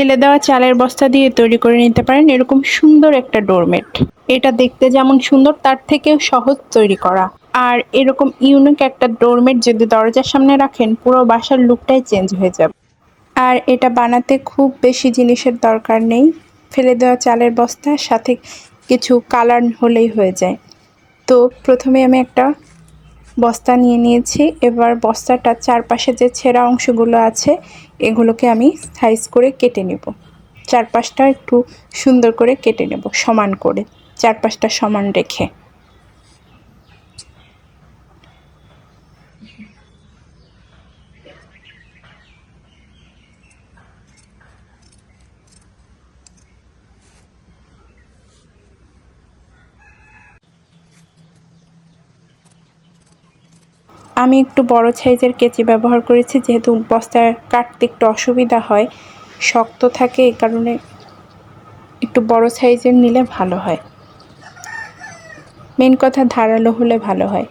ফেলে দেওয়া চালের বস্তা দিয়ে তৈরি করে নিতে পারেন এরকম সুন্দর একটা ডোরমেট। এটা দেখতে যেমন সুন্দর তার থেকেও সহজ তৈরি করা। আর এরকম ইউনিক একটা ডোরমেট যদি দরজার সামনে রাখেন পুরো বাসার লুকটাই চেঞ্জ হয়ে যাবে। আর এটা বানাতে খুব বেশি জিনিসের দরকার নেই, ফেলে দেওয়া চালের বস্তার সাথে কিছু কালার হলেই হয়ে যায়। তো প্রথমে আমি একটা বস্তা নিয়ে নিয়েছি। এবার বস্তাটার চারপাশে যে ছেঁড়া অংশগুলো আছে এগুলোকে আমি সাইজ করে কেটে নেব। চারপাশটা একটু সুন্দর করে কেটে নেব, সমান করে, চারপাশটা সমান রেখে। আমি একটু বড় সাইজের কেচি ব্যবহার করেছি, যেহেতু বস্তা কাটতে একটু অসুবিধা হয়, শক্ত থাকে, এই কারণে একটু বড় সাইজের নিলে ভালো হয়। মেন কথা ধারালো হলে ভালো হয়।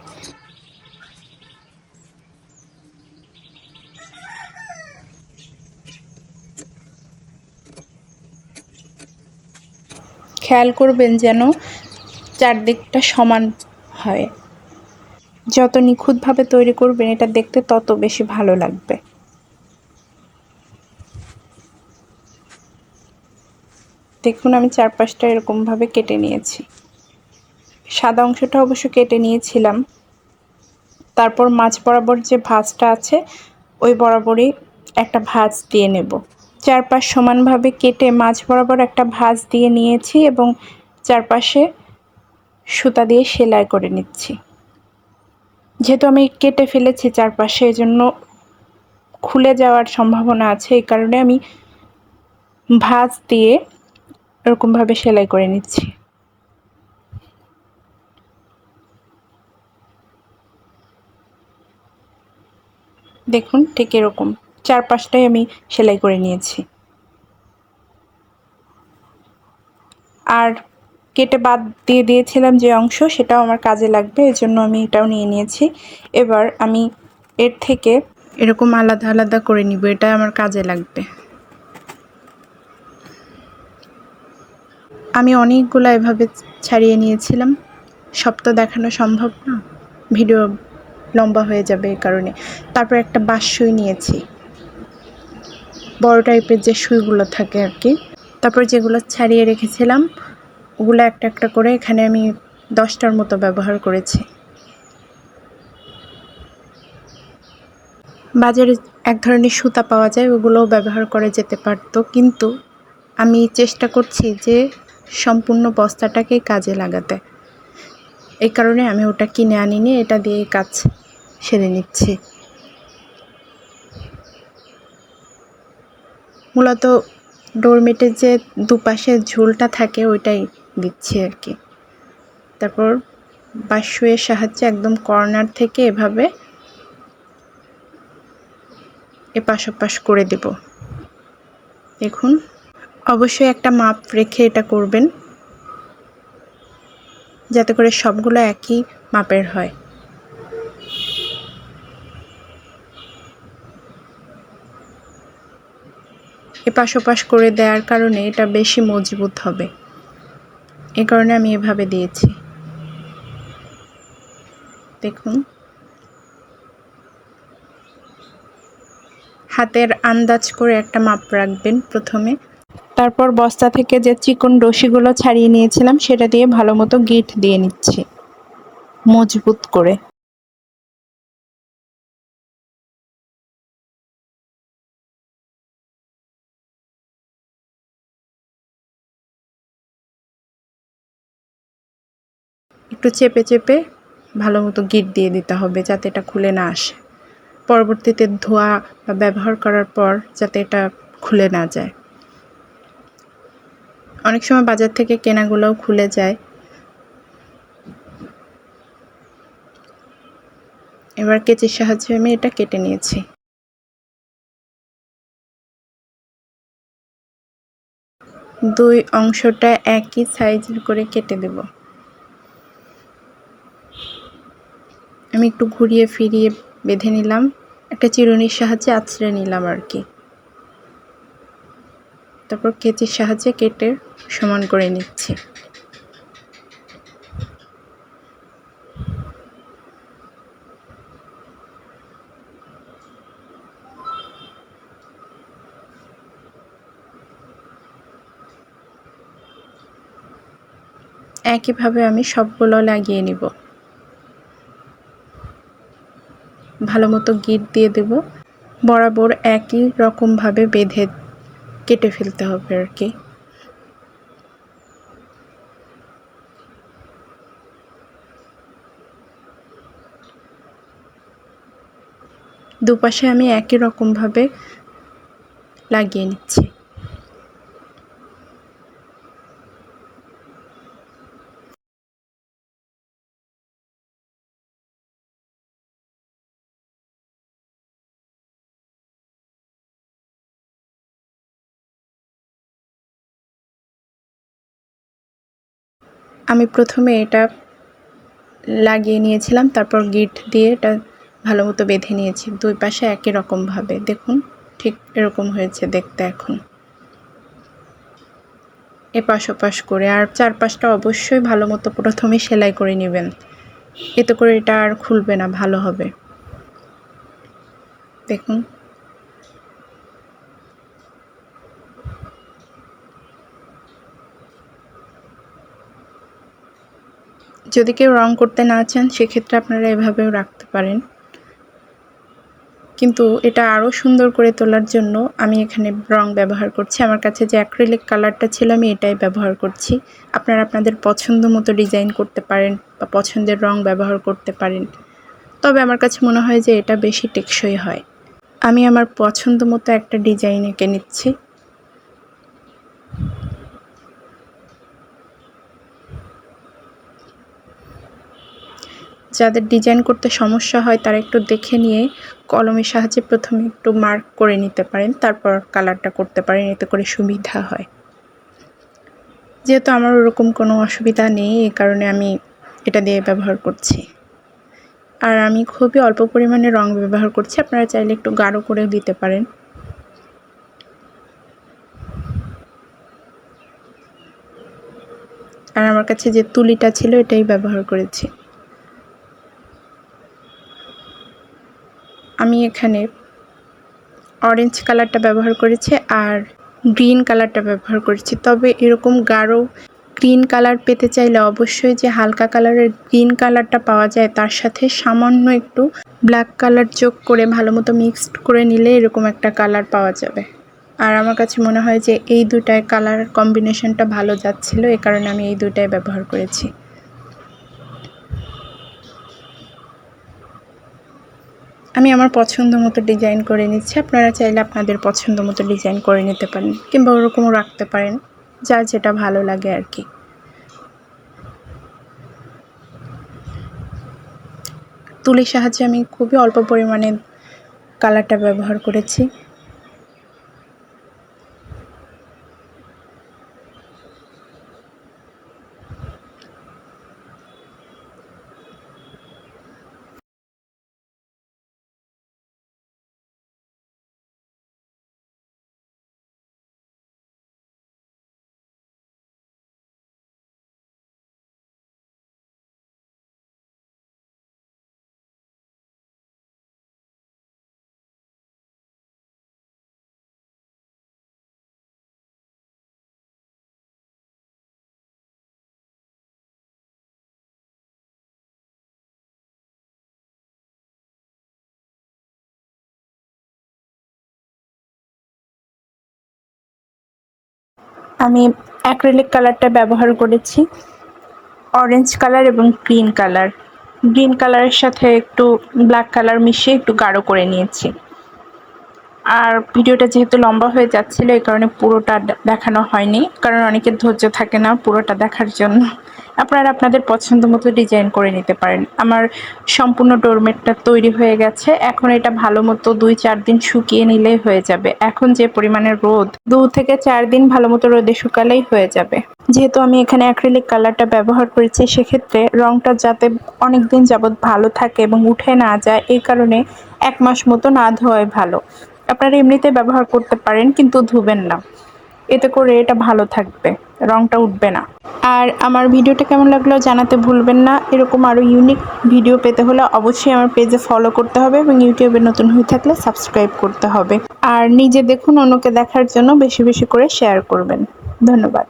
খেয়াল করবেন যেন চারদিকটা সমান হয়। যত নিখুঁতভাবে তৈরি করবেন এটা দেখতে তত বেশি ভালো লাগবে। দেখুন আমি চারপাশটা এরকমভাবে কেটে নিয়েছি। সাদা অংশটা অবশ্য কেটে নিয়েছিলাম। তারপর মাঝ বরাবর যে ভাঁজটা আছে ওই বরাবরই একটা ভাঁজ দিয়ে নেব। চারপাশ সমানভাবে কেটে মাঝ বরাবর একটা ভাঁজ দিয়ে নিয়েছি এবং চারপাশে সুতা দিয়ে সেলাই করে নিচ্ছি। যেহেতু আমি কেটে ফেলেছি চারপাশে, এজন্য খুলে যাওয়ার সম্ভাবনা আছে, এই কারণে আমি ভাঁজ দিয়ে এরকমভাবে সেলাই করে নিচ্ছি। দেখুন ঠিক এরকম চারপাশটাই আমি সেলাই করে নিয়েছি। আর কেটে বাদ দিয়ে দিয়েছিলাম যে অংশ, সেটাও আমার কাজে লাগবে, এজন্য আমি এটাও নিয়ে নিয়েছি। এবার আমি এর থেকে এরকম আলাদা আলাদা করে নিব, এটা আমার কাজে লাগবে। আমি অনেকগুলো এভাবে ছাড়িয়ে নিয়েছিলাম, সব তো দেখানো সম্ভব না, ভিডিও লম্বা হয়ে যাবে এই কারণে। তারপর একটা বাঁশ সুই নিয়েছি, বড় টাইপের যে সুইগুলো থাকে আর কি। তারপর যেগুলো ছাড়িয়ে রেখেছিলাম ওগুলো একটা একটা করে এখানে আমি 10টার মতো ব্যবহার করেছি। বাজারে এক ধরনের সুতা পাওয়া যায়, ওগুলোও ব্যবহার করা যেতে পারতো, কিন্তু আমি চেষ্টা করছি যে সম্পূর্ণ বস্তাটাকে কাজে লাগাতে, এই কারণে আমি ওটা কিনে আনিনি, এটা দিয়ে কাজ সেরে নিচ্ছি। মূলত ডোরমেটের যে দুপাশে ঝুলটা থাকে ওইটাই দিচ্ছি আর কি। তারপর বাঁশ সুইয়ের সাহায্যে একদম কর্নার থেকে এভাবে এপাশ ওপাশ করে দেব। দেখুন অবশ্যই একটা মাপ রেখে এটা করবেন, যাতে করে সবগুলো একই মাপের হয়। এপাশ ওপাশ করে দেওয়ার কারণে এটা বেশি মজবুত হবে, এই কারণে আমি এভাবে দিয়েছি। দেখুন হাতের আন্দাজ করে একটা মাপ রাখবেন প্রথমে। তারপর বস্তা থেকে যে চিকন রশিগুলো ছাড়িয়ে নিয়েছিলাম সেটা দিয়ে ভালো মতো গিঁট দিয়ে নিচ্ছি মজবুত করে। একটু চেপে চেপে ভালো মতো গিঁট দিয়ে দিতে হবে যাতে এটা খুলে না আসে, পরবর্তীতে ধোয়া বা ব্যবহার করার পর যাতে এটা খুলে না যায়। অনেক সময় বাজার থেকে কেনাগুলোও খুলে যায়। এবার কেচির সাহায্যে আমি এটা কেটে নিয়েছি। দুই অংশটা একই সাইজের করে কেটে দেব। আমি একটু ঘুরিয়ে ফিরিয়ে বেঁধে নিলাম, একটা চিরুনির সাহায্যে আঁচড়ে নিলাম আর কি। তারপর কেচির সাহায্যে কেটে সমান করে নিচ্ছি। একইভাবে আমি সবগুলো লাগিয়ে নিব। ভালো মতো গিট দিয়ে দেব। বরাবর একই রকমভাবে বেঁধে কেটে ফেলতে হবে আর কি। দুপাশে আমি একই রকমভাবে লাগিয়ে নিচ্ছি। আমি প্রথমে এটা লাগিয়ে নিয়েছিলাম, তারপর গিট দিয়ে এটা ভালো মতো বেঁধে নিয়েছি। দুই পাশে একই রকমভাবে দেখুন, ঠিক এরকম হয়েছে দেখতে। এখন এপাশ ওপাশ করে, আর চারপাশটা অবশ্যই ভালো মতো প্রথমে সেলাই করে নেবেন, এতে করে এটা আর খুলবে না, ভালো হবে। দেখুন যদি কেউ রং করতে না চান সেক্ষেত্রে আপনারা এভাবেও রাখতে পারেন, কিন্তু এটা আরও সুন্দর করে তোলার জন্য আমি এখানে রং ব্যবহার করছি। আমার কাছে যে অ্যাক্রিলিক কালারটা ছিল আমি এটাই ব্যবহার করছি। আপনারা আপনাদের পছন্দ মতো ডিজাইন করতে পারেন বা পছন্দের রং ব্যবহার করতে পারেন, তবে আমার কাছে মনে হয় যে এটা বেশি টেকসই হয়। আমি আমার পছন্দ মতো একটা ডিজাইন এঁকে নিচ্ছি। যাদের ডিজাইন করতে সমস্যা হয় তারা একটু দেখে নিয়ে কলমের সাহায্যে প্রথমে একটু মার্ক করে নিতে পারেন, তারপর কালারটা করতে পারেন, এতে করে সুবিধা হয়। যেহেতু আমার ওরকম কোনো অসুবিধা নেই, এই কারণে আমি এটা দিয়ে ব্যবহার করছি। আর আমি খুবই অল্প পরিমাণে রং ব্যবহার করছি, আপনারা চাইলে একটু গাঢ় করে দিতে পারেন। আর আমার কাছে যে তুলিটা ছিল এটাই ব্যবহার করেছি। আমি এখানে অরেঞ্জ কালারটা ব্যবহার করেছি আর গ্রিন কালারটা ব্যবহার করেছি, তবে এরকম গাঢ় গ্রিন কালার পেতে চাইলে অবশ্যই যে হালকা কালারের গ্রিন কালারটা পাওয়া যায় তার সাথে সামান্য একটু ব্ল্যাক কালার যোগ করে ভালো মতো মিক্সড করে নিলে এরকম একটা কালার পাওয়া যাবে। আর আমার কাছে মনে হয় যে এই দুটায় কালার কম্বিনেশনটা ভালো যাচ্ছিল, এই কারণে আমি এই দুটাই ব্যবহার করেছি। আমি আমার পছন্দ মতো ডিজাইন করে নিচ্ছি, আপনারা চাইলে আপনাদের পছন্দ মতো ডিজাইন করে নিতে পারেন কিংবা ওরকমও রাখতে পারেন, যার যেটা ভালো লাগে আর কি। তুলির সাহায্যে আমি খুবই অল্প পরিমাণে কালারটা ব্যবহার করেছি। আমি অ্যাক্রিলিক কালারটা ব্যবহার করেছি, অরেঞ্জ কালার এবং গ্রিন কালার। গ্রিন কালারের সাথে একটু ব্ল্যাক কালার মিশিয়ে একটু গাঢ় করে নিয়েছি। আর ভিডিওটা যেহেতু লম্বা হয়ে যাচ্ছিল এই কারণে পুরোটা দেখানো হয়নি, কারণ অনেকের ধৈর্য থাকে না পুরোটা দেখার জন্য। আপনারা আপনাদের পছন্দ মতো ডিজাইন করে নিতে পারেন। আমার সম্পূর্ণ ডোরমেটটা তৈরি হয়ে গেছে, এখন এটা ভালো মতো 2-4 দিন শুকিয়ে নিলেই হয়ে যাবে। এখন যে পরিমাণে রোদ, 2 থেকে 4 দিন ভালো মতো রোদে শুকালেই হয়ে যাবে। যেহেতু আমি এখানে অ্যাক্রিলিক কালারটা ব্যবহার করেছি সেক্ষেত্রে রংটা যাতে অনেক দিন যাবৎ ভালো থাকে এবং উঠে না যায়, এই কারণে 1 মাস মতো না ধোয়াই ভালো। আপনারা এমনিতে ব্যবহার করতে পারেন কিন্তু ধুবেন না। এতে করে এটা ভালো থাকবে, রংটা উঠবে না। আর আমার ভিডিওটা কেমন লাগলো জানাতে ভুলবেন না। এরকম আরও ইউনিক ভিডিও পেতে হলে অবশ্যই আমার পেজে ফলো করতে হবে এবং ইউটিউবে নতুন হয়ে থাকলে সাবস্ক্রাইব করতে হবে। আর নিজে দেখুন, অন্যকে দেখার জন্য বেশি বেশি করে শেয়ার করবেন। ধন্যবাদ।